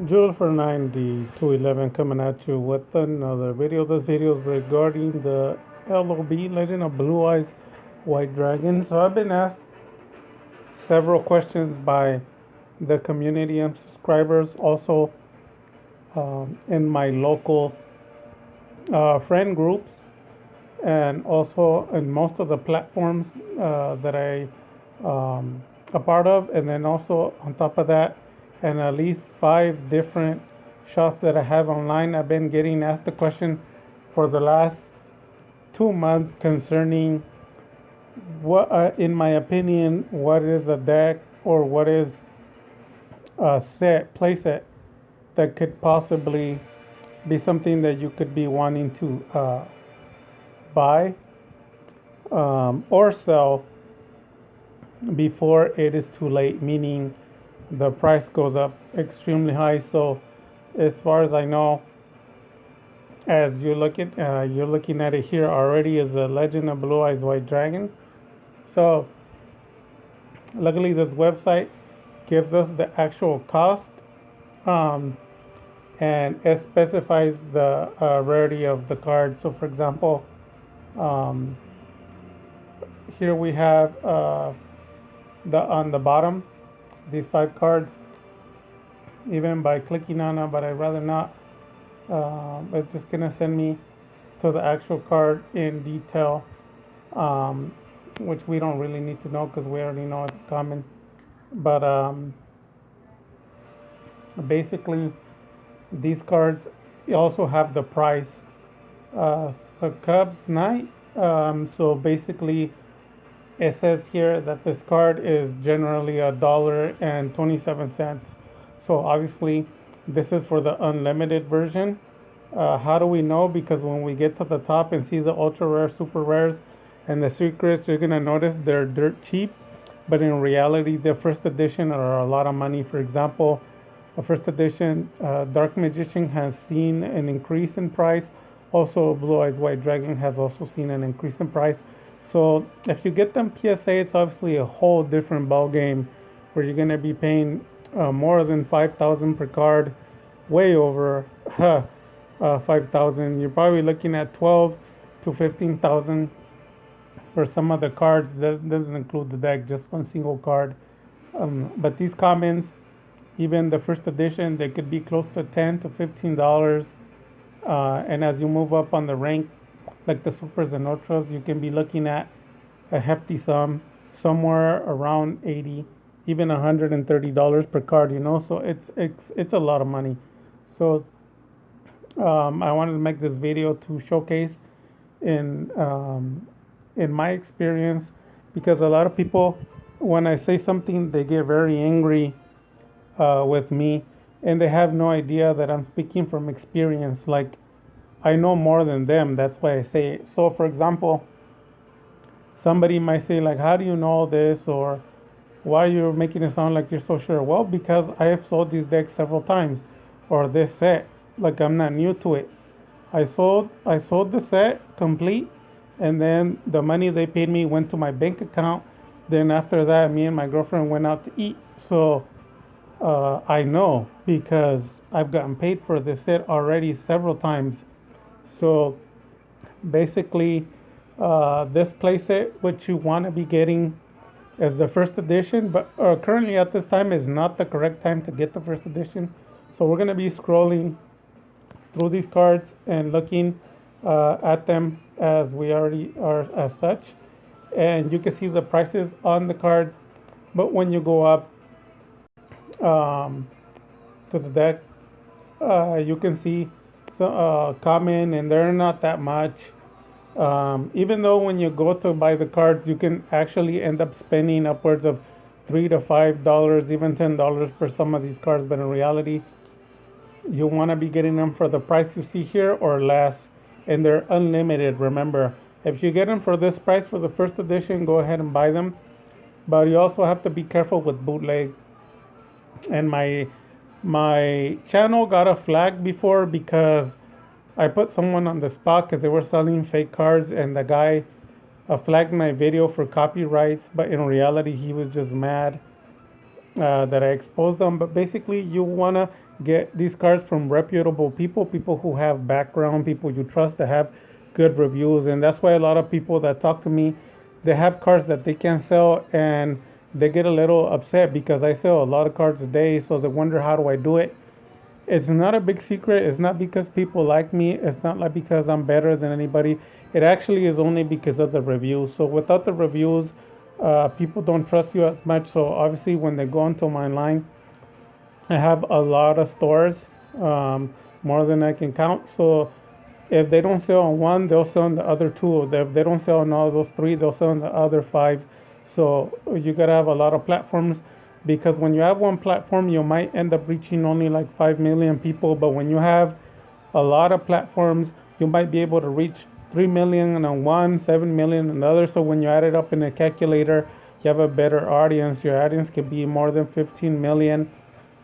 Jules for 9211 coming at you with another video. This video is regarding the LOB, Legend of Blue Eyes White Dragon. So I've been asked several questions by the community and subscribers, also in my local friend groups, and also in most of the platforms that I a part of, and then also on top of that, and at least 5 different shops that I have online, I've been getting asked the question for the last 2 months concerning what, in my opinion, what is a deck or what is a playset that could possibly be something that you could be wanting to buy or sell before it is too late, meaning the price goes up extremely high. So, as far as I know, as you're looking at it here already, is a Legend of Blue Eyes White Dragon. So, luckily, this website gives us the actual cost, um, and it specifies the rarity of the card. So, for example, um, here we have the on the bottom these 5 cards, even by clicking on them, but I'd rather not. It's just gonna send me to the actual card in detail, um, which we don't really need to know because we already know it's common. But basically, these cards also have the price. So Cubs Night. So basically, it says here that this card is generally $1.27. So obviously, this is for the unlimited version. How do we know? Because when we get to the top and see the ultra rare, super rares, and the secrets, you're gonna notice they're dirt cheap. But in reality, the first edition are a lot of money. For example, a first edition Dark Magician has seen an increase in price. Also, Blue Eyes White Dragon has also seen an increase in price. So if you get them PSA, it's obviously a whole different ball game, where you're gonna be paying more than 5,000 per card, way over 5,000. You're probably looking at 12 to 15,000 for some of the cards. That doesn't include the deck, just one single card. But these commons, even the first edition, they could be close to $10 to $15. And as you move up on the rank, like the supers and ultras, you can be looking at a hefty sum, somewhere around 80, even $130 per card. So it's a lot of money. So I wanted to make this video to showcase in in my experience, because a lot of people, when I say something, they get very angry with me, and they have no idea that I'm speaking from experience. Like, I know more than them. That's why I say it. So, for example, somebody might say, like, how do you know this? Or why are you making it sound like you're so sure? Well, because I have sold these decks several times, or this set. Like, I'm not new to it. I sold the set complete, and then the money they paid me went to my bank account. Then after that, me and my girlfriend went out to eat. So I know, because I've gotten paid for this set already several times. So basically, this playset, which you want to be getting, is the first edition, but currently at this time is not the correct time to get the first edition. So we're going to be scrolling through these cards and looking at them as we already are as such. And you can see the prices on the cards. But when you go up um, to the deck, you can see common, and they're not that much. Even though when you go to buy the cards, you can actually end up spending upwards of $3 to $5, even $10 for some of these cards. But in reality, you want to be getting them for the price you see here or less, and they're unlimited. Remember, if you get them for this price for the first edition, go ahead and buy them. But you also have to be careful with bootleg. And my channel got a flag before because I put someone on the spot because they were selling fake cards, and the guy flagged my video for copyrights. But in reality, he was just mad that I exposed them. But basically, you want to get these cards from reputable people, people who have background, people you trust that have good reviews. And that's why a lot of people that talk to me, they have cards that they can't sell, and they get a little upset because I sell a lot of cards a day. So they wonder, how do I do it? It's not a big secret. It's not because people like me. It's not like because I'm better than anybody. It actually is only because of the reviews. So without the reviews, people don't trust you as much. So obviously, when they go onto my line, I have a lot of stores, more than I can count. So if they don't sell on one, they'll sell on the other two. If they don't sell on all those three, they'll sell on the other five. So you gotta have a lot of platforms, because when you have one platform, you might end up reaching only like 5 million people. But when you have a lot of platforms, you might be able to reach 3 million on one, 7 million on the other. So when you add it up in a calculator, you have a better audience. Your audience could be more than 15 million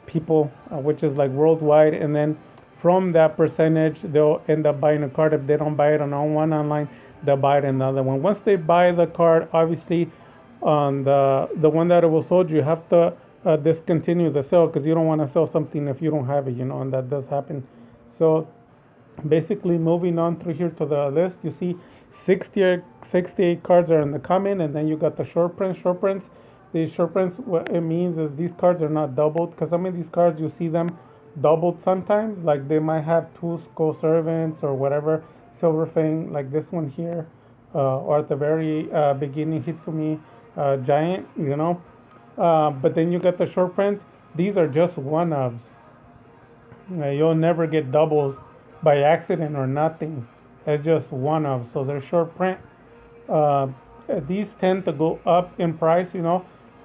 people, which is like worldwide. And then from that percentage, they'll end up buying a card. If they don't buy it on one online, they'll buy it another one. Once they buy the card, obviously on the one that it was sold, you have to discontinue the sale, because you don't want to sell something if you don't have it, and that does happen. So basically, moving on through here to the list, you see 68 cards are in the comment, and then you got the short prints. These short prints, what it means is these cards are not doubled, because some of these cards you see them doubled sometimes, like they might have two skull servants or whatever silver thing, like this one here, or at the very beginning Hitsumi giant, but then you got the short prints. These are just one ofs. You'll never get doubles by accident or nothing. It's just one of. So they're short print. Uh, these tend to go up in price.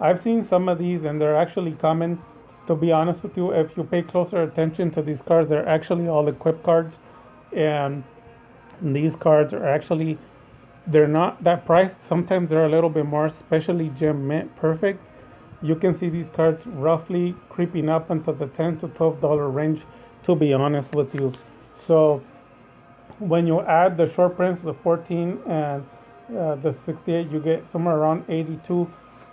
I've seen some of these, and they're actually common. To be honest with you, if you pay closer attention to these cards, they're actually all equipped cards, and these cards are actually, they're not that priced. Sometimes they're a little bit more, especially Gem Mint Perfect. You can see these cards roughly creeping up into the $10 to $12 range, to be honest with you. So when you add the short prints, the 14 and the 68, you get somewhere around 82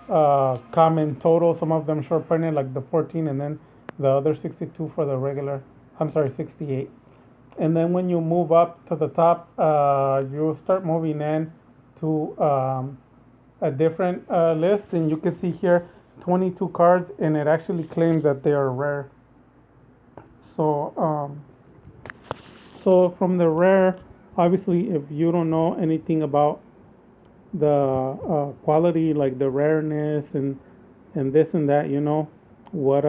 common total. Some of them short printed, like the 14, and then the other 62 for the regular. I'm sorry, 68. And then when you move up to the top, you start moving in to a different list, and you can see here 22 cards, and it actually claims that they are rare. So from the rare, obviously, if you don't know anything about the quality, like the rareness and this and that, what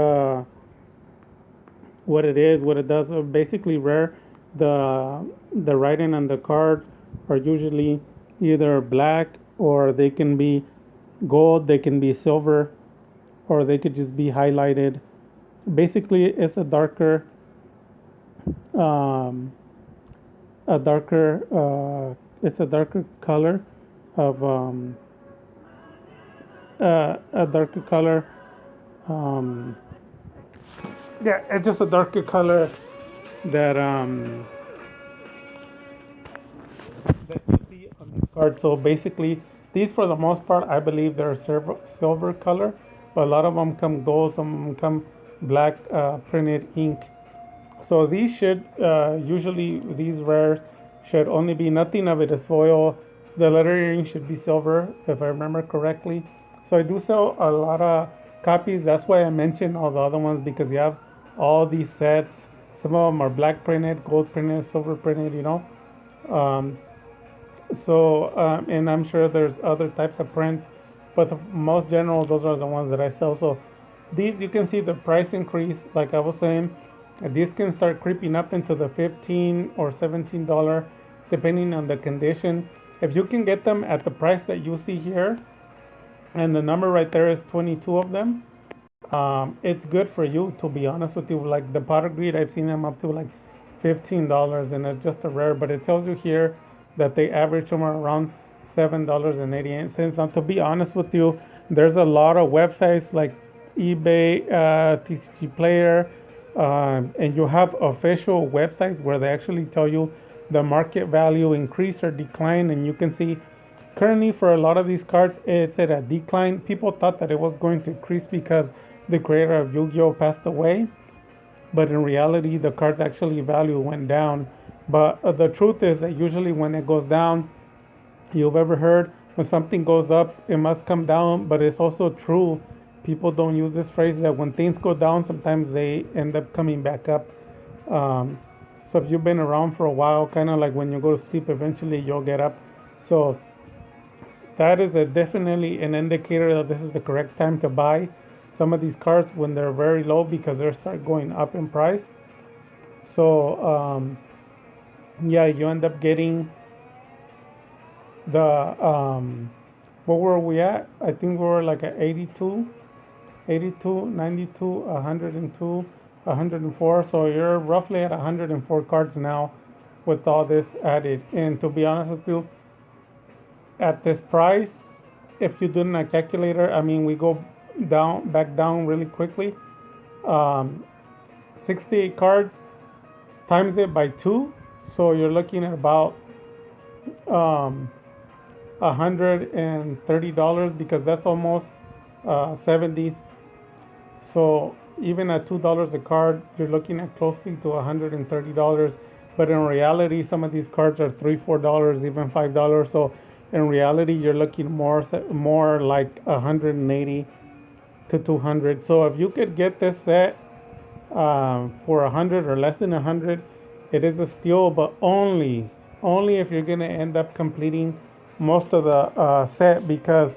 what it is, what it does. Basically, rare. The writing on the card are usually either black, or they can be gold, they can be silver, or they could just be highlighted. Basically, it's um, it's a darker color of a darker color. Um, yeah, it's just a darker color that that you see on this card. So basically, these for the most part, I believe they're silver color, but a lot of them come gold, some of them come black printed ink. So these should usually, these rares should only be, nothing of it is foil. The lettering should be silver, if I remember correctly. So I do sell a lot of copies. That's why I mentioned all the other ones, because you have all these sets. Some of them are black printed, gold printed, silver printed. Um, and I'm sure there's other types of prints, but the most general, those are the ones that I sell. So these, you can see the price increase, like I was saying. These can start creeping up into the $15 or $17, depending on the condition. If you can get them at the price that you see here, and the number right there is 22 of them, it's good for you, to be honest with you. Like the powder greed, I've seen them up to like $15, and it's just a rare, but it tells you here that they average somewhere around $7.88. Now, to be honest with you, there's a lot of websites like eBay, TCG Player, and you have official websites where they actually tell you the market value increase or decline, and you can see currently for a lot of these cards it's at a decline. People thought that it was going to increase because the creator of Yu-Gi-Oh passed away, but in reality, the card's actually value went down. But the truth is that usually when it goes down, you've ever heard when something goes up, it must come down, but it's also true. People don't use this phrase that when things go down, sometimes they end up coming back up. Um, so if you've been around for a while, kind of like when you go to sleep, eventually you'll get up. So that is definitely an indicator that this is the correct time to buy some of these cars when they're very low because they start going up in price. So yeah, you end up getting the what were we at? I think we were like at 82, 82, 92, 102, 104. So you're roughly at 104 cards now with all this added. And to be honest with you, at this price, if you do a calculator, I mean, we go back down really quickly. Um, 68 cards times it by two, so you're looking at about um, $130 because that's almost 70. So even at $2 a card, you're looking at closely to $130. But in reality, some of these cards are $3, $4, even $5. So in reality, you're looking more like 180 to 200. So if you could get this set for 100 or less than 100, it is a steal, but only if you're gonna end up completing most of the set, because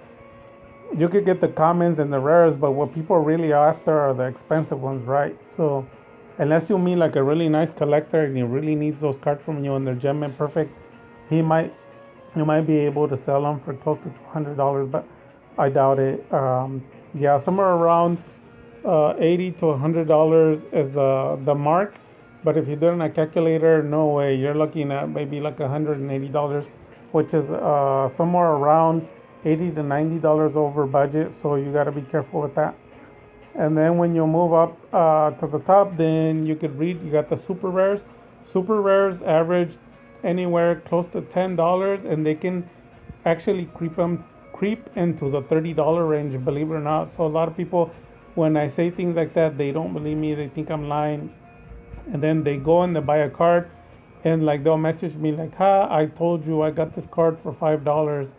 you could get the commons and the rares, but what people really are after are the expensive ones, right? So unless you meet like a really nice collector and he really needs those cards from you and they're gem and perfect, he might you might be able to sell them for close to $200, but I doubt it. Yeah, somewhere around $80 to $100 is the mark. But if you do it on a calculator, no way. You're looking at maybe like $180, which is somewhere around $80 to $90 over budget. So you got to be careful with that. And then when you move up to the top, then you could read. You got the super rares. Super rares average anywhere close to $10, and they can actually creep into the $30 range. Believe it or not. So a lot of people, when I say things like that, they don't believe me. They think I'm lying, and then they go and they buy a card, and like they'll message me like, "Ha, I told you I got this card for $5."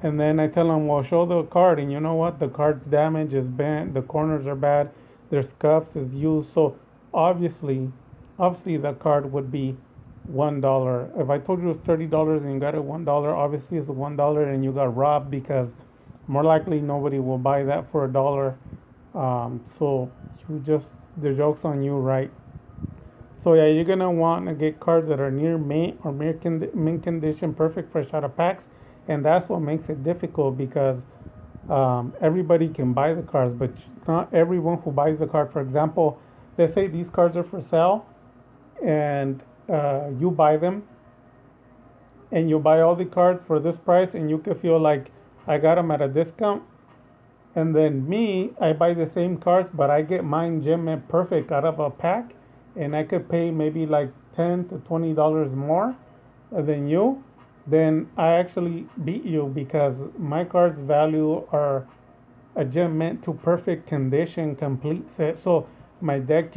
And then I tell them, well, show the card. And you know what? The card's damaged, is bent, the corners are bad, there's scuffs, is used. So obviously the card would be $1. If I told you it was $30 and you got it $1, obviously it's $1 and you got robbed, because more likely nobody will buy that for $1. So the joke's on you, right? So yeah, you're gonna want to get cards that are near mint or mint condition, perfect fresh out of packs, and that's what makes it difficult, because everybody can buy the cards, but not everyone who buys the card. For example, let's say these cards are for sale, and you buy them, and you buy all the cards for this price, and you can feel like I got them at a discount. And then me, I buy the same cards, but I get mine gem and perfect out of a pack, and I could pay maybe like $10 to $20 more than you. Then I actually beat you, because my cards value are a gem mint to perfect condition, complete set. So my deck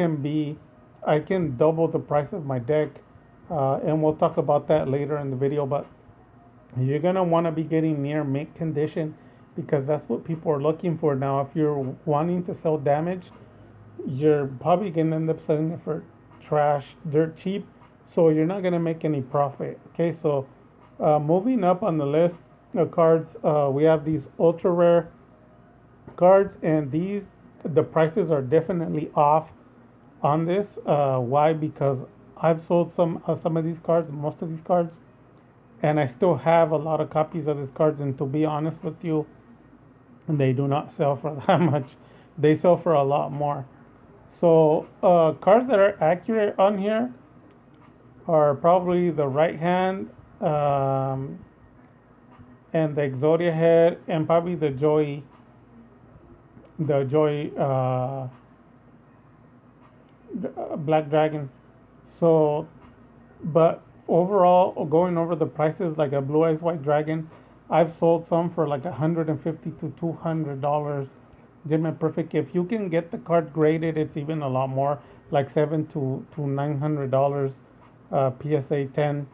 I can double the price of my deck, and we'll talk about that later in the video. But you're gonna want to be getting near mint condition, because that's what people are looking for now. If you're wanting to sell damaged, you're probably gonna end up selling it for trash, dirt cheap. So you're not gonna make any profit. Okay, so moving up on the list of cards, we have these ultra rare cards, and the prices are definitely off on this. Why? Because I've sold some of these cards, most of these cards, and I still have a lot of copies of these cards. And to be honest with you, they do not sell for that much. They sell for a lot more. So cards that are accurate on here are probably the right hand, and the Exodia head, and probably the Joy Black Dragon. So, but overall, going over the prices, like a Blue Eyes White Dragon, I've sold some for like $150 to $200. Gem and perfect. If you can get the card graded, it's even a lot more. like $700 to $900, PSA 10,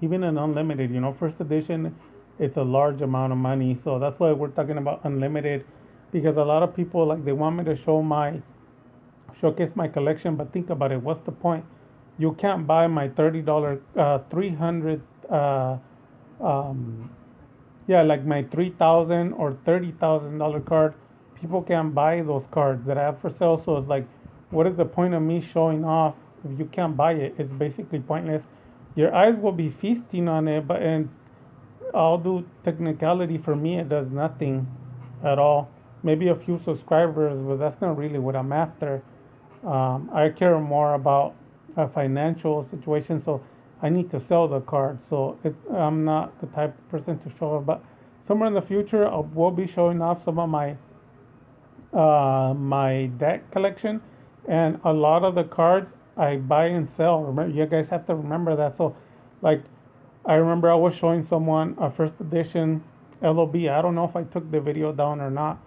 even an unlimited. First edition, it's a large amount of money, so that's why we're talking about unlimited, because a lot of people like they want me to showcase my collection, but think about it. What's the point? You can't buy my $30, 300, um, yeah, like my 3,000 or $30,000 card. People can't buy those cards that I have for sale. So it's like, what is the point of me showing off if you can't buy it? It's basically pointless. Your eyes will be feasting on it, but and I'll do technicality for me. It does nothing at all. Maybe a few subscribers, but that's not really what I'm after. I care more about a financial situation, so I need to sell the card. So I'm not the type of person to show it, but somewhere in the future, I will be showing off some of my deck collection, and a lot of the cards I buy and sell. Remember, you guys have to remember that. So, like, I remember I was showing someone a first edition LOB. I don't know if I took the video down or not.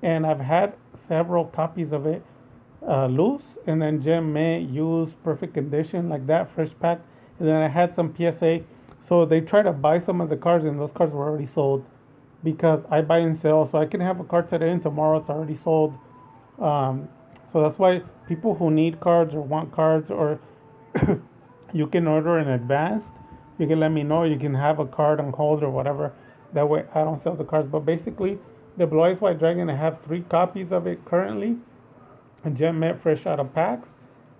And I've had several copies of it loose, and then gem mint, used, perfect condition, like that, fresh pack. And then I had some PSA. So they tried to buy some of the cards, and those cards were already sold because I buy and sell. So I can have a card today, and tomorrow it's already sold. Um, so that's why people who need cards or want cards, or you can order in advance. You can let me know. You can have a card on hold or whatever. That way I don't sell the cards. But basically, the Blue Eyes White Dragon, I have 3 copies of it currently. And gem mint fresh out of packs.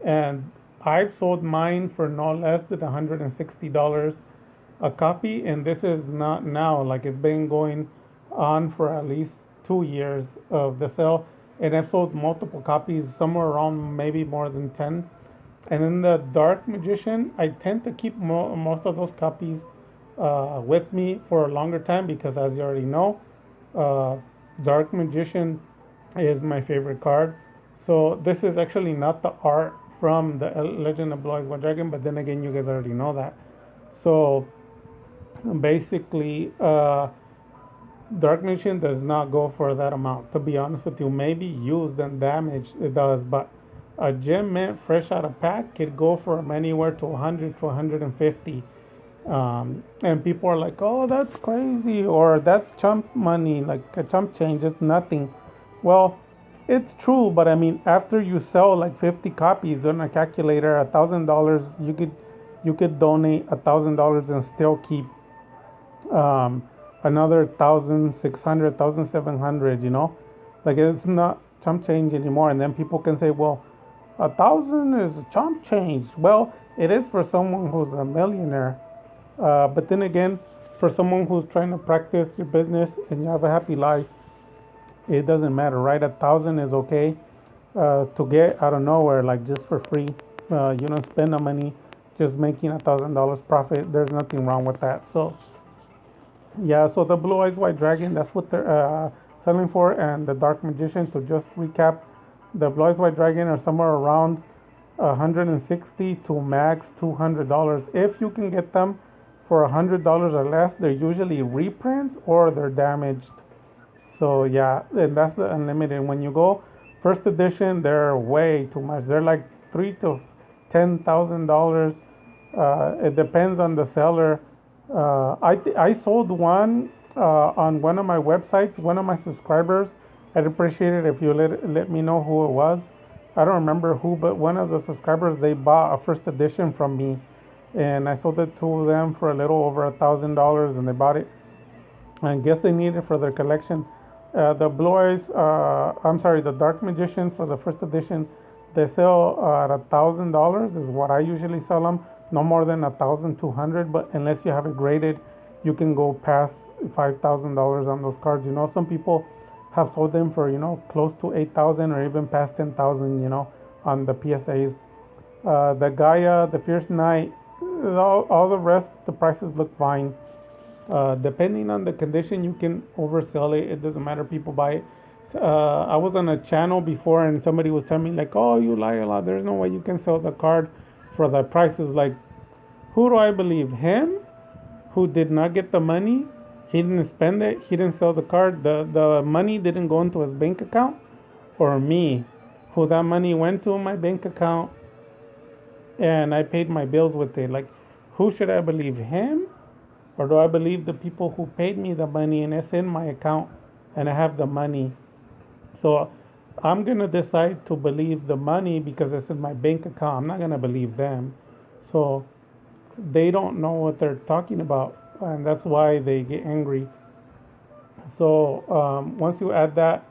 And I've sold mine for no less than $160 a copy. And this is not now. Like, it's been going on for at least 2 years of the sale. And I've sold multiple copies, somewhere around maybe more than 10. And in the Dark Magician, I tend to keep most of those copies with me for a longer time because, as you already know, uh, Dark Magician is my favorite card. So this is actually not the art from the Legend of Blue Eyes White Dragon, but then again, you guys already know that. So basically, Dark Magician does not go for that amount. To be honest with you, maybe used and damaged it does, but a gem mint fresh out of pack could go from anywhere to 100 to 150. And people are like, oh, that's crazy, or that's chump money, like a chump change. It's nothing. Well, it's true, but I mean, after you sell like 50 copies on a calculator, $1,000, you could donate $1,000 and still keep um, another 1,600, 1,700. Like, it's not chump change anymore. And then people can say, well, 1,000 is chump change. Well, it is for someone who's a millionaire. But then again, for someone who's trying to practice your business and you have a happy life, it doesn't matter, right? 1,000 is okay to get out of nowhere, like just for free. You don't spend the money, just making $1,000 profit. There's nothing wrong with that. So yeah, so the Blue Eyes White Dragon, that's what they're selling for, and the Dark Magician. To just recap, the Blue Eyes White Dragon are somewhere around 160 to max $200. If you can get them for $100 or less, they're usually reprints or they're damaged. So yeah, and that's the unlimited. When you go first edition, they're way too much. They're like $3,000 to $10,000. It depends on the seller. I sold one on one of my websites. One of my subscribers. I'd appreciate it if you let me know who it was. I don't remember who, but one of the subscribers, they bought a first edition from me, and I sold it to them for a little over $1,000, and they bought it. I guess they need it for their collection. The Blue Eyes, the Dark Magician for the first edition, they sell at $1,000 is what I usually sell them. No more than 1,200, but unless you have it graded, you can go past $5,000 on those cards. Some people have sold them for close to 8,000 or even past 10,000. On the PSAs. The Gaia, the Fierce Knight, all the rest, the prices look fine. Depending on the condition, you can oversell it. It doesn't matter. People buy it. I was on a channel before, and somebody was telling me like, "Oh, you lie a lot. There's no way you can sell the card for the prices." Like, who do I believe? Him, who did not get the money? He didn't spend it. He didn't sell the card. The money didn't go into his bank account, or me, who that money went to my bank account and I paid my bills with it. Like, who should I believe, him, or do I believe the people who paid me the money and it's in my account and I have the money? So I'm gonna decide to believe the money because it's in my bank account. I'm not gonna believe them. So they don't know what they're talking about, and that's why they get angry. So once you add that,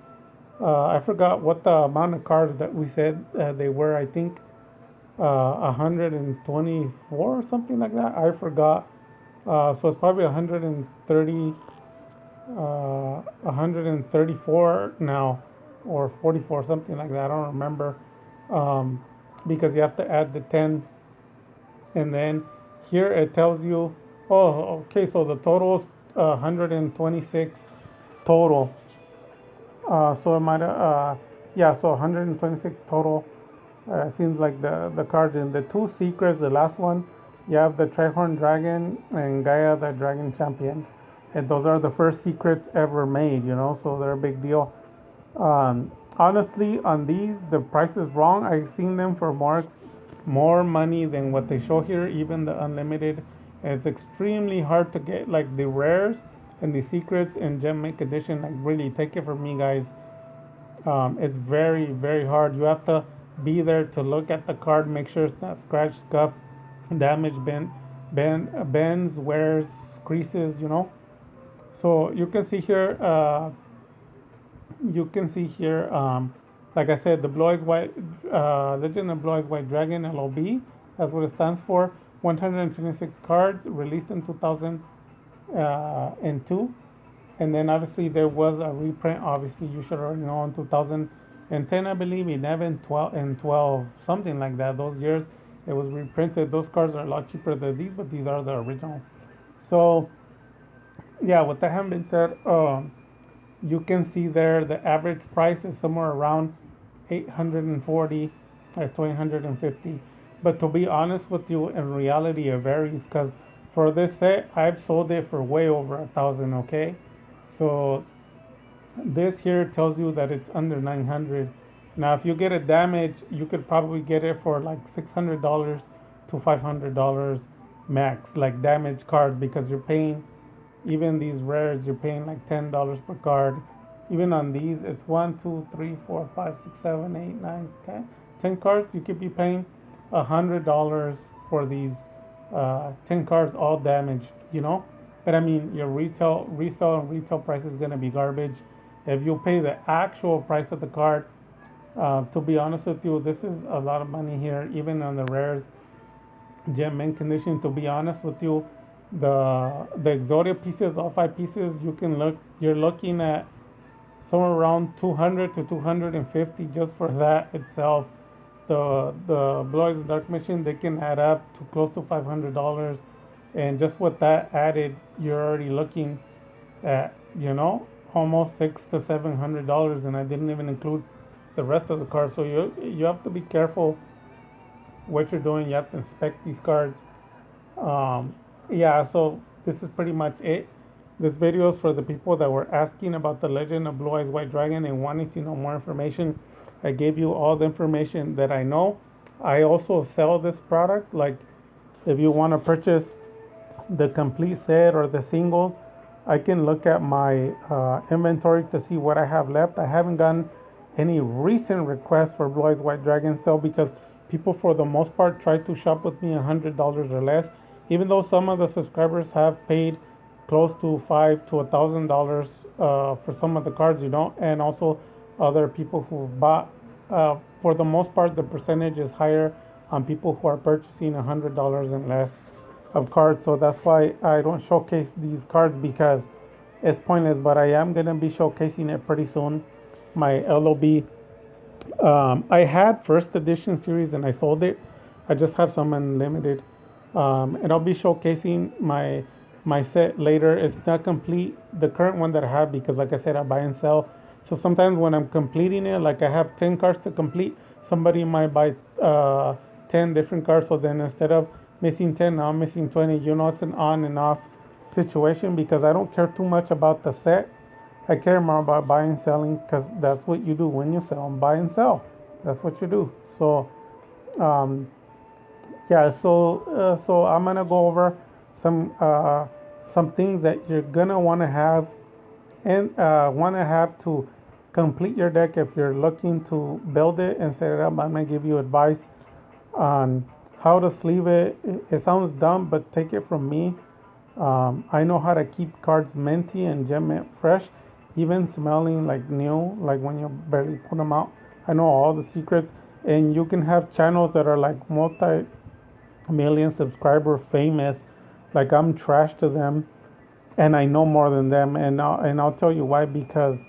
I forgot what the amount of cars that we said they were. I think 124 or something like that. I forgot. So it's probably 130, 134 now, or 44, something like that. I don't remember, because you have to add the 10, and then here it tells you, oh, okay, so the total is 126 total. So it might, yeah, so 126 total. Seems like the cards in the two secrets, the last one, you have the Trihorn Dragon and Gaia the Dragon Champion. And those are the first secrets ever made, so they're a big deal. Honestly, on these, the price is wrong. I've seen them for more money than what they show here, even the unlimited. And it's extremely hard to get, like the rares and the secrets in gem mint condition. Like, really, take it from me, guys. It's very, very hard. You have to be there to look at the card, make sure it's not scratched, scuffed, damaged, bends, wears, creases. So you can see here, like I said, the Blue Eyes White, Legend of Blue Eyes White Dragon, LOB, that's what it stands for. 126 cards, released in 2002. And then obviously there was a reprint, obviously you should already know, in 2010, I believe, 11, 12, and 12, something like that. Those years it was reprinted. Those cards are a lot cheaper than these, but these are the original. So yeah, with that having been said, you can see there the average price is somewhere around 840 or 250. But to be honest with you, in reality it varies, because for this set I've sold it for way over 1,000. Okay, so this here tells you that it's under 900. Now if you get it damaged, you could probably get it for like $600 to $500 max, like damaged cards, because you're paying, even these rares, you're paying like $10 per card. Even on these, it's 1, 2, 3, 4, 5, 6, 7, 8, 9, 10. 10 cards, you could be paying $100 for these 10 cards, all damaged. But I mean, your resale and retail price is gonna be garbage. If you pay the actual price of the card, to be honest with you, this is a lot of money here, even on the rares, gem mint condition. To be honest with you, the Exodia pieces, all 5 pieces, you're looking at somewhere around 200 to 250 just for that itself. The Blue Eyes Dark Machine, they can add up to close to $500, and just with that added, you're already looking at almost $600 to $700, and I didn't even include the rest of the cards. So you have to be careful what you're doing. You have to inspect these cards. Yeah, so this is pretty much it. This video is for the people that were asking about the Legend of Blue Eyes White Dragon and wanting to know more information. I gave you all the information that I know. I also sell this product. Like, if you want to purchase the complete set or the singles, I can look at my inventory to see what I have left. I haven't gotten any recent requests for Blue Eyes White Dragon sale, because people for the most part try to shop with me $100 or less, even though some of the subscribers have paid close to $500 to $1,000 for some of the cards, and also other people who bought. For the most part, the percentage is higher on people who are purchasing $100 and less of cards. So that's why I don't showcase these cards, because it's pointless. But I am gonna be showcasing it pretty soon. My LOB. I had first edition series and I sold it. I just have some unlimited. And I'll be showcasing my set later. It's not complete, the current one that I have, because like I said, I buy and sell. So sometimes when I'm completing it, like I have 10 cards to complete, somebody might buy 10 different cards. So then instead of missing 10, now I'm missing 20. It's an on and off situation, because I don't care too much about the set. I care more about buying and selling, because that's what you do when you sell, buy and sell. That's what you do. So um, yeah, so I'm gonna go over some things that you're gonna want to have and want to have to complete your deck if you're looking to build it and set it up. I'm gonna give you advice on how to sleeve it. It sounds dumb, but take it from me. I know how to keep cards minty and gem mint fresh, even smelling like new, like when you barely pull them out. I know all the secrets, and you can have channels that are like multi-million subscriber famous, like I'm trash to them, and I know more than them, and I'll tell you why, because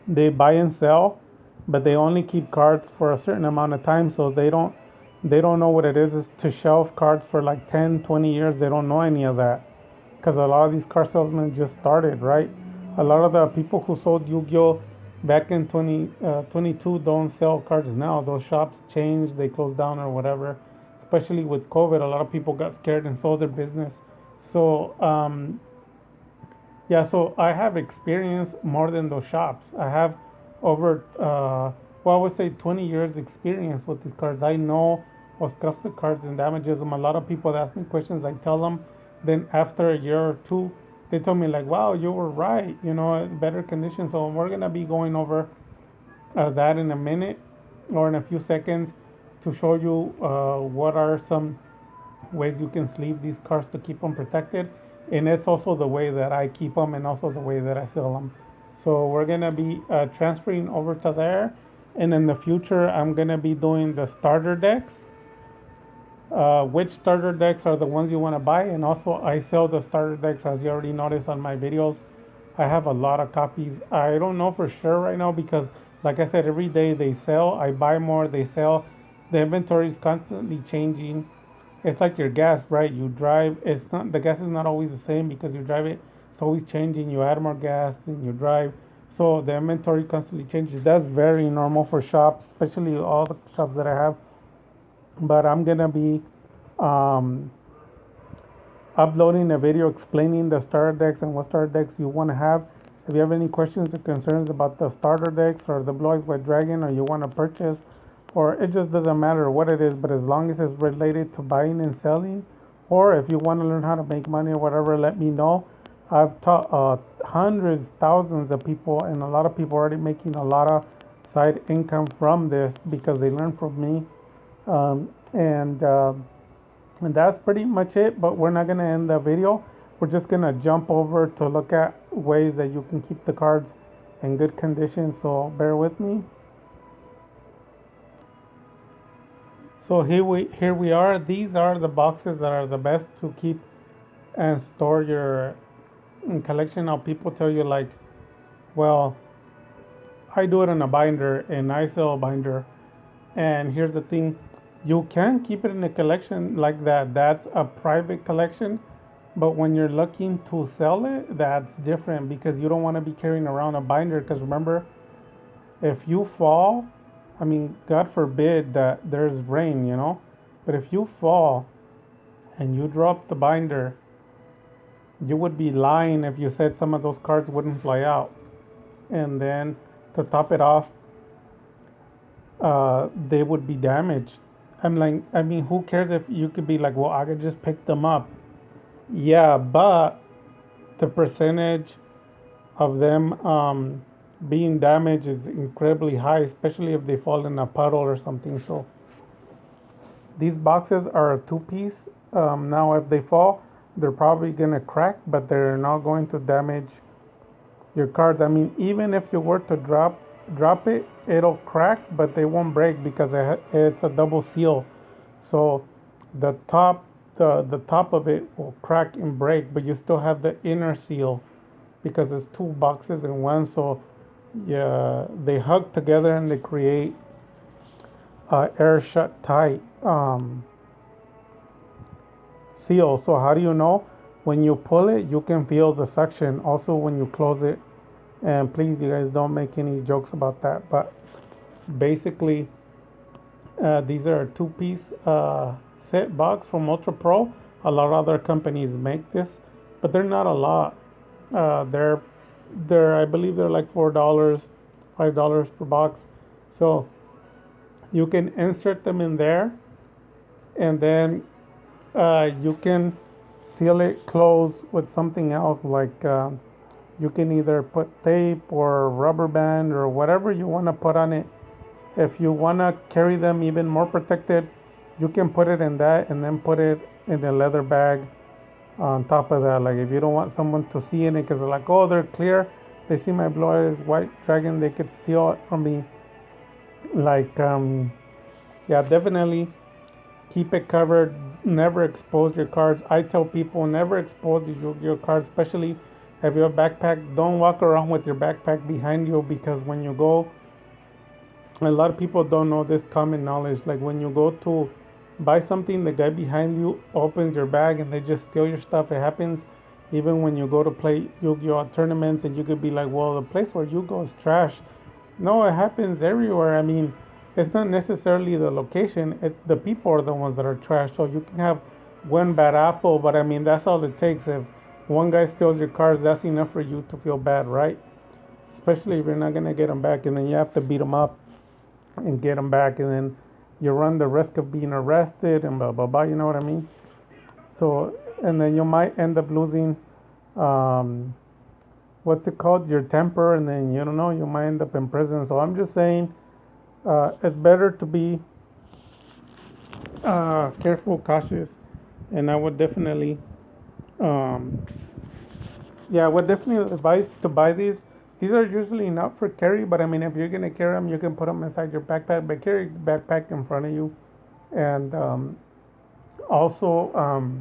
they buy and sell, but they only keep cards for a certain amount of time, so they don't know what it is to shelf cards for like 10, 20 years. They don't know any of that because a lot of these card salesmen just started, right? A lot of the people who sold Yu-Gi-Oh back in 2022 don't sell cards now. Those shops changed, they closed down or whatever. Especially with COVID, a lot of people got scared and sold their business. So yeah, so I have experience more than those shops. I have over, well, I would say 20 years experience with these cards. I know what scuffs the cards and damages them. A lot of people ask me questions, I tell them. Then after a year or two, they told me like, wow, you were right, better condition. So we're gonna be going over that in a minute or in a few seconds to show you what are some ways you can sleeve these cards to keep them protected, and it's also the way that I keep them and also the way that I sell them. So we're gonna be transferring over to there, and in the future I'm gonna be doing the starter decks. Which starter decks are the ones you want to buy, and also I sell the starter decks, as you already noticed on my videos. I have a lot of copies. I don't know for sure right now because, like I said, every day they sell. I buy more, they sell. The inventory is constantly changing. It's like your gas, right? You drive, it's not, the gas is not always the same because you drive it, it's always changing. You add more gas, then you drive. So the inventory constantly changes. That's very normal for shops, especially all the shops that I have. But I'm gonna be um, uploading a video explaining the starter decks and what starter decks you want to have. If you have any questions or concerns about the starter decks or the Blue Eyes White Dragon, or you want to purchase, or it just doesn't matter what it is, but as long as it's related to buying and selling, or if you want to learn how to make money or whatever, let me know. I've taught hundreds, thousands of people, and a lot of people already making a lot of side income from this because they learn from me. And that's pretty much it, but we're not going to end the video. We're just going to jump over to look at ways that you can keep the cards in good condition, so bear with me. So here we are. These are the boxes that are the best to keep and store your collection. Now people tell you like, well, I do it in a binder and I sell a binder. And here's the thing, you can keep it in a collection like that. That's a private collection. But when you're looking to sell it, that's different because you don't want to be carrying around a binder. Because remember, if you fall, I mean, God forbid that there's rain, but if you fall and you drop the binder, you would be lying if you said some of those cards wouldn't fly out. And then to top it off, they would be damaged. I mean, who cares if you could be like, well, I could just pick them up. Yeah, but the percentage of them being damaged is incredibly high, especially if they fall in a puddle or something. So these boxes are a two-piece. Now, if they fall, they're probably gonna crack, but they're not going to damage your cards. I mean, even if you were to drop it, it'll crack, but they won't break because it's a double seal. So the top of it will crack and break, but you still have the inner seal because it's two boxes in one. So yeah, they hug together and they create air shut tight seal. So how do you know? When you pull it, you can feel the suction. Also, when you close it, and please, you guys don't make any jokes about that. But basically, these are a two-piece set box from Ultra Pro. A lot of other companies make this, but they're not a lot. They're I believe they're like $4, $5 per box. So You can insert them in there, and then you can seal it closed with something else, like you can either put tape or rubber band or whatever you want to put on it. If you want to carry them even more protected, you can put it in that and then put it in a leather bag on top of that. Like if you don't want someone to see in it because they're like, oh, they're clear, they see my blue eyes white dragon, they could steal it from me. Like, yeah, definitely keep it covered. Never expose your cards. I tell people never expose your cards, especially if you have a backpack. Don't walk around with your backpack behind you, because when you go, a lot of people don't know this common knowledge. Like when you go to buy something, the guy behind you opens your bag and they just steal your stuff. It happens even when you go to play Yu-Gi-Oh tournaments, and you could be like, well, the place where you go is trash. No, it happens everywhere. I mean, it's not necessarily the location, it's the people are the ones that are trash. So you can have one bad apple, but I mean, that's all it takes. If one guy steals your cards, that's enough for you to feel bad, right? Especially if you're not going to get them back, and then you have to beat them up and get them back, and then you run the risk of being arrested and blah blah blah. You know what I mean? So, and then you might end up losing, um, what's it called, your temper, and then you don't know, you might end up in prison. So I'm just saying, it's better to be careful, cautious, and I would definitely, um, yeah, I would definitely advise to buy these. These are usually not for carry, but I mean, if you're gonna carry them, you can put them inside your backpack. But carry backpack in front of you, and also,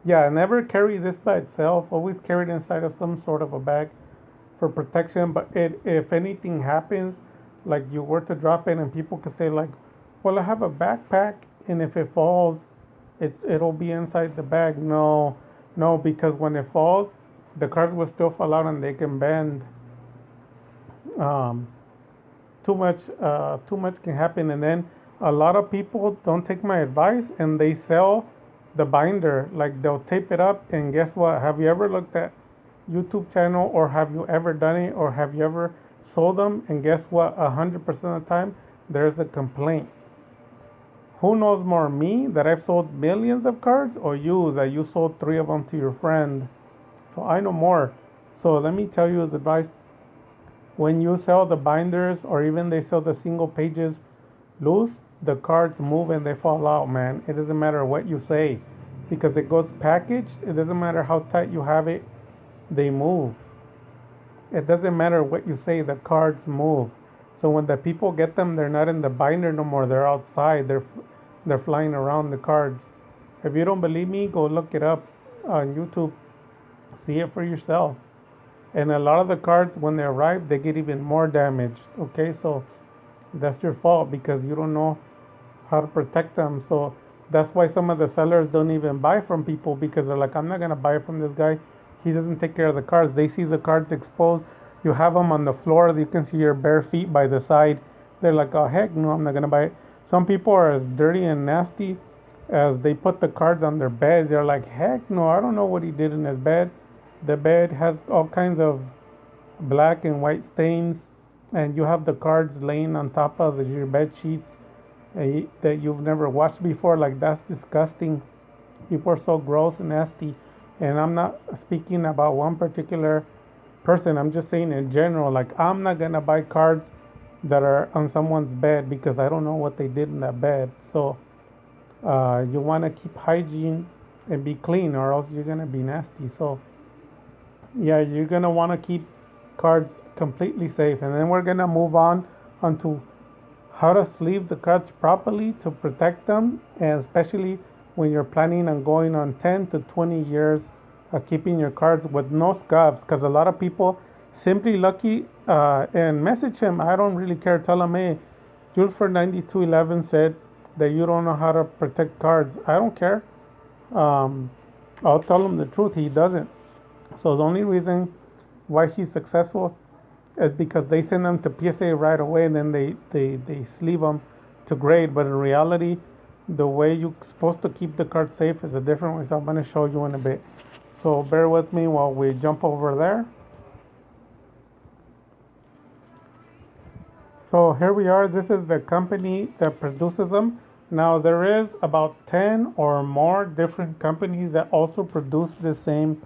yeah, never carry this by itself. Always carry it inside of some sort of a bag for protection. But if anything happens, like you were to drop it, and people could say like, "Well, I have a backpack, and if it falls, it'll be inside the bag." No, no, because when it falls, the cards will still fall out and they can bend. Um, too much can happen, and then a lot of people don't take my advice and they sell the binder. Like they'll tape it up, and guess what? Have you ever looked at YouTube channel, or have you ever done it, or have you ever sold them? And guess what? 100% of the time, there's a complaint. Who knows more, me that I've sold millions of cards, or you that you sold three of them to your friend? So I know more. So let me tell you the advice. When you sell the binders, or even they sell the single pages loose, the cards move and they fall out, man. It doesn't matter what you say, because it goes packaged. It doesn't matter how tight you have it, they move. It doesn't matter what you say, the cards move. So when the people get them, they're not in the binder no more. They're outside. They're flying around the cards. If you don't believe me, go look it up on YouTube. See it for yourself. And a lot of the cards, when they arrive, they get even more damaged. Okay, so that's your fault, because you don't know how to protect them. So that's why some of the sellers don't even buy from people, because they're like, I'm not gonna buy from this guy. He doesn't take care of the cards. They see the cards exposed. You have them on the floor. You can see your bare feet by the side. They're like, oh heck no, I'm not gonna buy it. Some people are as dirty and nasty as they put the cards on their bed. They're like, heck no, I don't know what he did in his bed. The bed has all kinds of black and white stains, and you have the cards laying on top of your bed sheets that you've never watched before. Like, that's disgusting. People are so gross and nasty. And I'm not speaking about one particular person. I'm just saying in general. Like, I'm not gonna buy cards that are on someone's bed, because I don't know what they did in that bed. So you want to keep hygiene and be clean, or else you're gonna be nasty. So yeah, you're gonna want to keep cards completely safe. And then we're gonna move on onto how to sleeve the cards properly to protect them, and especially when you're planning on going on 10 to 20 years of keeping your cards with no scuffs. Because a lot of people, Simply Lucky, and message him. I don't really care. Tell him, hey, Julford 9211 said that you don't know how to protect cards. I don't care. Um, I'll tell him the truth. He doesn't. So the only reason why he's successful is because they send them to PSA right away, and then they sleeve them to grade. But in reality, the way you're supposed to keep the card safe is a different way. So I'm going to show you in a bit. So bear with me while we jump over there. So here we are. This is the company that produces them. Now there is about 10 or more different companies that also produce the same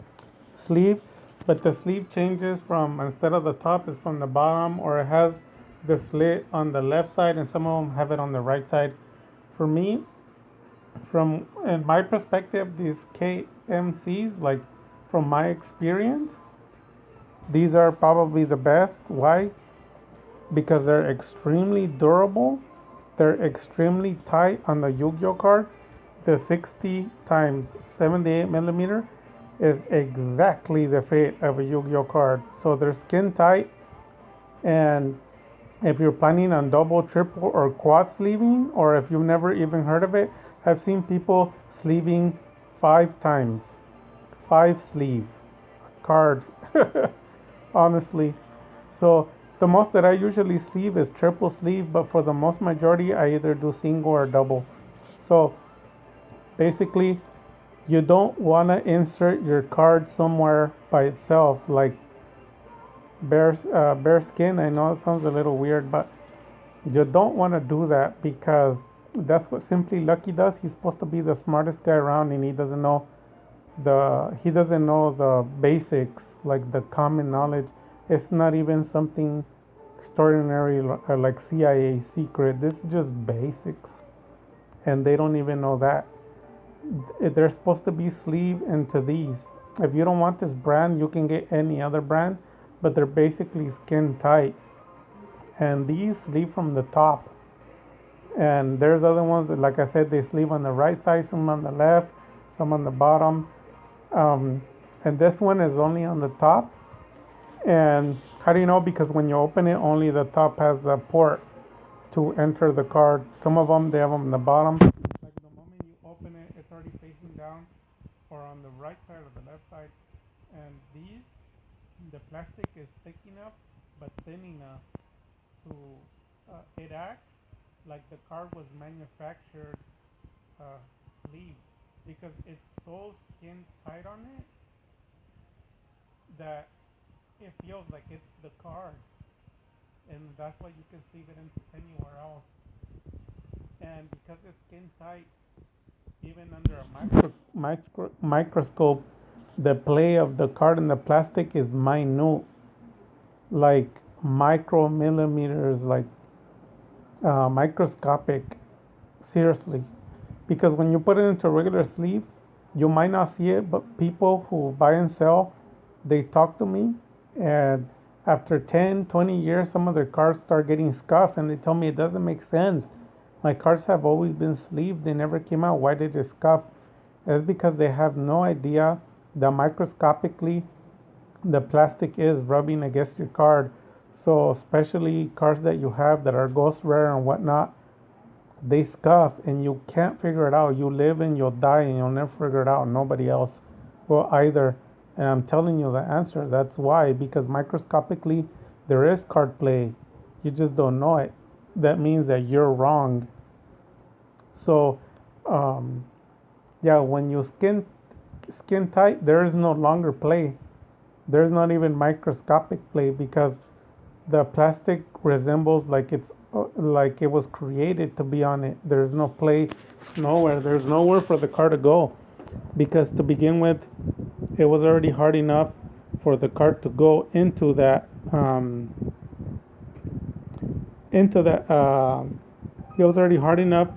sleeve, but the sleeve changes from, instead of the top is from the bottom, or it has the slit on the left side, and some of them have it on the right side. For me, from in my perspective, these KMCs, like from my experience, these are probably the best. Why? Because they're extremely durable. They're extremely tight on the Yu-Gi-Oh cards. The 60 times 78 millimeter is exactly the fit of a Yu-Gi-Oh card. So they're skin tight, and if you're planning on double, triple, or quad sleeving, or if you've never even heard of it, I've seen people sleeving 5 times, 5 sleeve card, honestly. So the most that I usually sleeve is triple sleeve, but for the most majority, I either do single or double. So basically, you don't want to insert your card somewhere by itself, like bare skin. I know it sounds a little weird, but you don't want to do that, because that's what Simply Lucky does. He's supposed to be the smartest guy around, and he doesn't know the basics, like the common knowledge. It's not even something extraordinary like CIA secret. This is just basics, and they don't even know that. They're supposed to be sleeve into these. If you don't want this brand, you can get any other brand, but they're basically skin tight. And these sleeve from the top. And there's other ones that, like I said, they sleeve on the right side, some on the left, some on the bottom. And this one is only on the top. And how do you know? Because when you open it, only the top has the port to enter the card. Some of them, they have them on the bottom. Like the moment you open it, it's already facing down, or on the right side or the left side. And the plastic is thick enough, but thin enough to, it acts like the card was manufactured uh, sleeve, because it's so skin tight on it that it feels like it's the card, and that's why you can sleeve it into anywhere else. And because it's skin tight, even under a microscope, the play of the card in the plastic is minute, like micromillimeters, like microscopic, seriously. Because when you put it into a regular sleeve, you might not see it, but people who buy and sell, they talk to me, and after 10, 20 years, some of their cards start getting scuffed, and they tell me it doesn't make sense. My cards have always been sleeved, they never came out. Why did it scuff? It's because they have no idea that microscopically the plastic is rubbing against your card. So especially cards that you have that are ghost rare and whatnot, they scuff and you can't figure it out. You live and you'll die and you'll never figure it out. Nobody else will either. And I'm telling you the answer. That's why, because microscopically there is card play. You just don't know it. That means that you're wrong. So, yeah, when you skin tight, there is no longer play. There's not even microscopic play, because the plastic resembles like it was created to be on it. There's no play nowhere. There's nowhere for the car to go, because to begin with, it was already hard enough for the card to go into that it was already hard enough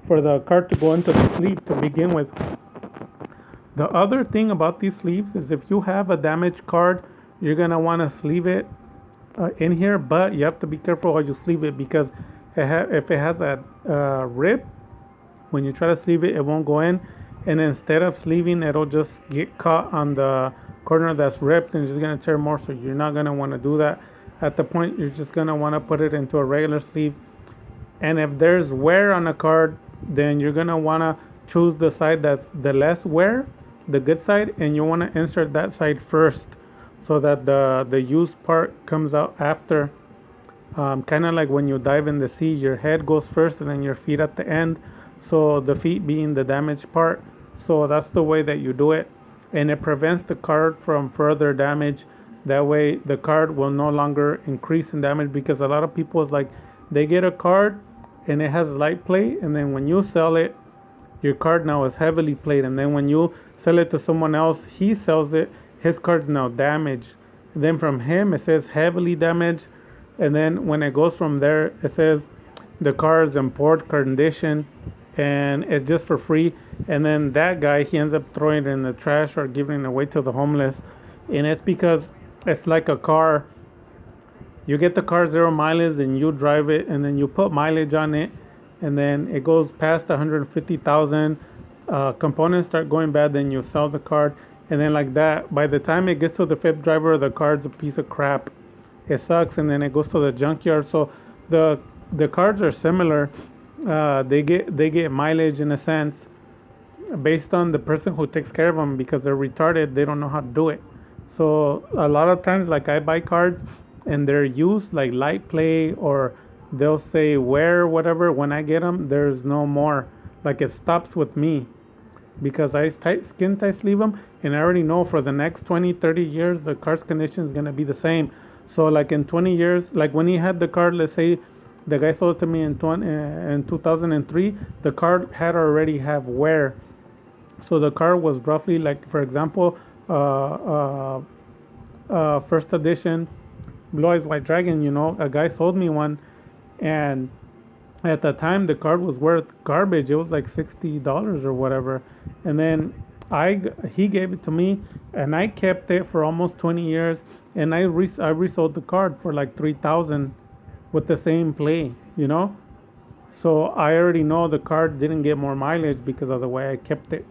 for the card to go into the sleeve to begin with. The other thing about these sleeves is, if you have a damaged card, you're gonna want to sleeve it in here, but you have to be careful how you sleeve it, because if it has a rip, when you try to sleeve it, it won't go in, and instead of sleeving, it'll just get caught on the corner that's ripped, and it's just gonna tear more. So you're not gonna want to do that. At the point, you're just gonna want to put it into a regular sleeve. And if there's wear on a card, then you're gonna want to choose the side that's the less wear, the good side, and you want to insert that side first, so that the used part comes out after. Kind of like when you dive in the sea, your head goes first and then your feet at the end. So the feet being the damaged part. So that's the way that you do it, and it prevents the card from further damage. That way the card will no longer increase in damage, because a lot of people is like, they get a card and it has light plate, and then when you sell it, your card now is heavily played, and then when you sell it to someone else, he sells it, his card's now damaged. And then from him, it says heavily damaged, and then when it goes from there, it says the car is in poor condition, and it's just for free. And then that guy, he ends up throwing it in the trash or giving it away to the homeless, and it's because it's like a car. You get the car 0 mileage and you drive it, and then you put mileage on it, and then it goes past 150,000. Components start going bad, then you sell the card, and then like that, by the time it gets to the fifth driver, the card's a piece of crap. It sucks, and then it goes to the junkyard. So the cards are similar. They get mileage in a sense based on the person who takes care of them, because they're retarded. They don't know how to do it. So a lot of times, like, I buy cards and they're used like light play, or they'll say wear whatever. When I get them, there's no more. Like, it stops with me because I skin tight sleeve them, and I already know for the next 20, 30 years the card's condition is gonna be the same. So like in 20 years, like when he had the card, let's say the guy sold it to me in 2003, the card had already have wear. So the card was roughly like, for example, first edition Blue Eyes White Dragon. A guy sold me one, and at the time the card was worth garbage. It was like $60 or whatever, and then he gave it to me, and I kept it for almost 20 years, and I resold the card for like 3,000 with the same play. So I already know the card didn't get more mileage because of the way I kept it.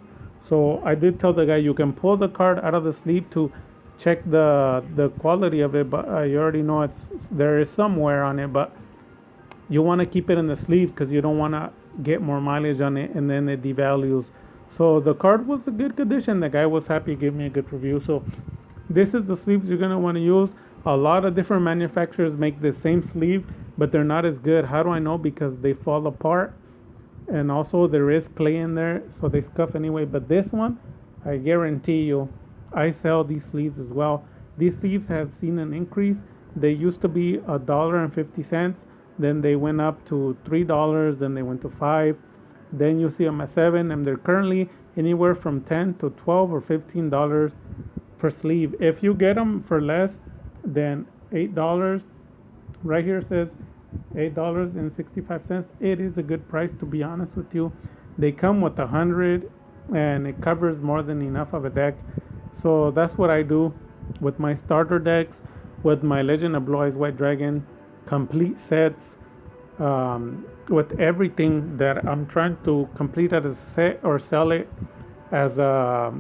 So I did tell the guy, you can pull the card out of the sleeve to check the quality of it, but you already know there is some wear on it, but you want to keep it in the sleeve because you don't want to get more mileage on it and then it devalues. So the card was a good condition. The guy was happy, gave me a good review. So this is the sleeves you're going to want to use. A lot of different manufacturers make the same sleeve, but they're not as good. How do I know? Because they fall apart, and also there is play in there, so they scuff anyway. But this one, I guarantee you, I sell these sleeves as well. These sleeves have seen an increase. They used to be $1.50, then they went up to $3, then they went to $5, then you see them at $7, and they're currently anywhere from $10 to $12 or $15 per sleeve. If you get them for less than $8, right here it says $8.65. It is a good price, to be honest with you. They come with 100, and it covers more than enough of a deck. So that's what I do with my starter decks, with my Legend of Blue Eyes White Dragon complete sets, with everything that I'm trying to complete as a set or sell it as a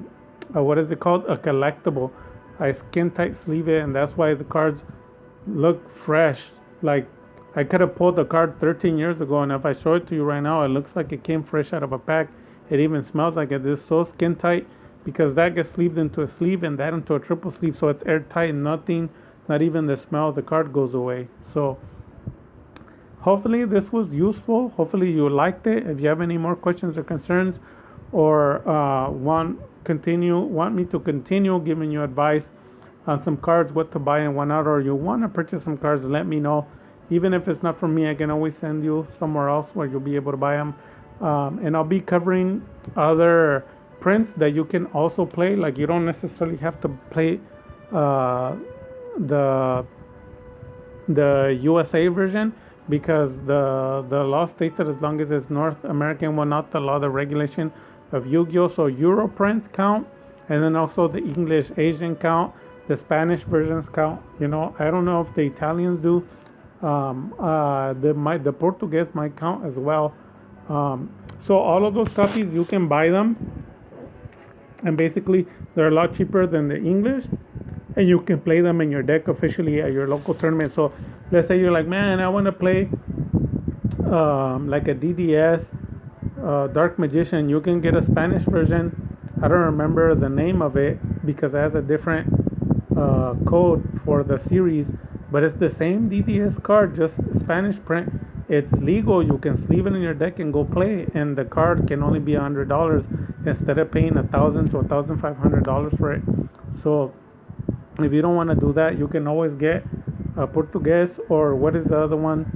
what is it called? A collectible. I skin tight sleeve it, and that's why the cards look fresh. Like, I could have pulled the card 13 years ago, and if I show it to you right now, it looks like it came fresh out of a pack. It even smells like it. It's so skin tight because that gets sleeved into a sleeve and that into a triple sleeve, so it's airtight. Nothing, not even the smell of the card goes away. So hopefully this was useful. Hopefully you liked it. If you have any more questions or concerns, or want me to continue giving you advice on some cards, what to buy and what not, or you want to purchase some cards, let me know. Even if it's not from me, I can always send you somewhere else where you'll be able to buy them. And I'll be covering other prints that you can also play. Like, you don't necessarily have to play the USA version, because the law states that as long as it's North American, will not allow the regulation of Yu-Gi-Oh! So Euro prints count, and then also the English Asian count, the Spanish versions count. I don't know if the Italians do. The Portuguese might count as well. So all of those copies, you can buy them, and basically they're a lot cheaper than the English, and you can play them in your deck officially at your local tournament. So let's say you're like, man, I want to play like a DDS Dark Magician. You can get a Spanish version. I don't remember the name of it because it has a different code for the series, but it's the same DDS card, just Spanish print. It's legal. You can sleeve it in your deck and go play, and the card can only be $100 instead of paying $1,000 to $1,500 for it. So if you don't want to do that, you can always get a Portuguese, or what is the other one?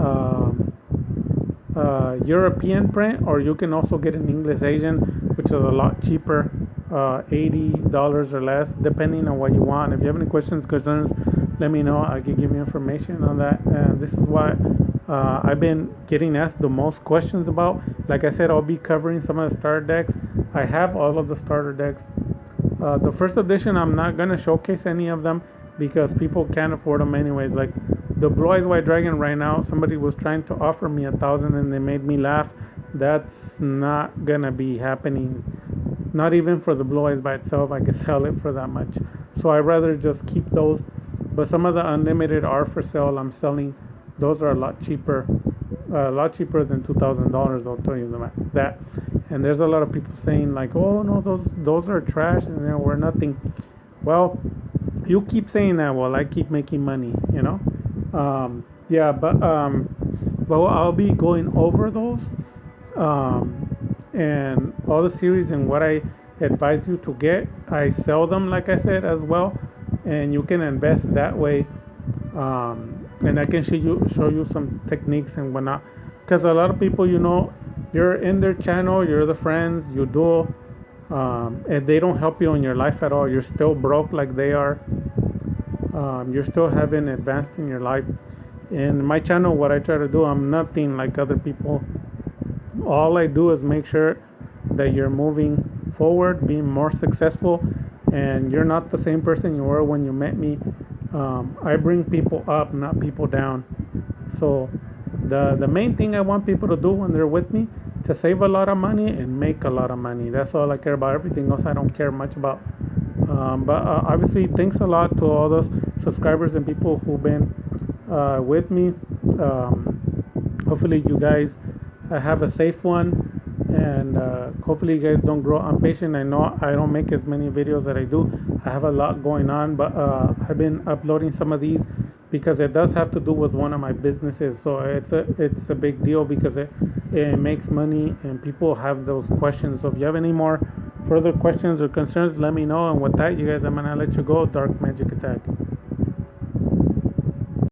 um, European print, or you can also get an English Asian, which is a lot cheaper, $80 or less, depending on what you want. If you have any questions, concerns, let me know. I can give you information on that. And this is what I've been getting asked the most questions about. Like I said, I'll be covering some of the starter decks. I have all of the starter decks. The first edition, I'm not gonna showcase any of them because people can't afford them anyways. Like the Blue Eyes White Dragon right now, somebody was trying to offer me 1,000 and they made me laugh. That's not gonna be happening. Not even for the Blue Eyes by itself, I could sell it for that much. So I'd rather just keep those. But some of the unlimited are for sale. I'm selling. Those are a lot cheaper than $2,000. I'll tell you that. And there's a lot of people saying like, "Oh no, those are trash and they're worth nothing." Well, you keep saying that while I keep making money, you know. Yeah, but I'll be going over those and all the series and what I advise you to get. I sell them, like I said, as well, and you can invest that way. And I can show you some techniques and whatnot. Because a lot of people, you're in their channel, you're the friends, you do, and they don't help you in your life at all. You're still broke like they are. You're still haven't advanced in your life. In my channel, what I try to do, I'm nothing like other people. All I do is make sure that you're moving forward, being more successful, and you're not the same person you were when you met me. I bring people up, not people down. So the main thing I want people to do when they're with me, to save a lot of money and make a lot of money. That's all I care about. Everything else I don't care much about. But obviously, thanks a lot to all those subscribers and people who've been with me. Hopefully, you guys have a safe one, and hopefully, you guys don't grow impatient. I know I don't make as many videos that I do. I have a lot going on, but I've been uploading some of these because it does have to do with one of my businesses. So it's a big deal because it makes money and people have those questions. So if you have any more further questions or concerns, let me know. And with that, you guys, I'm gonna let you go. Dark Magic Attack.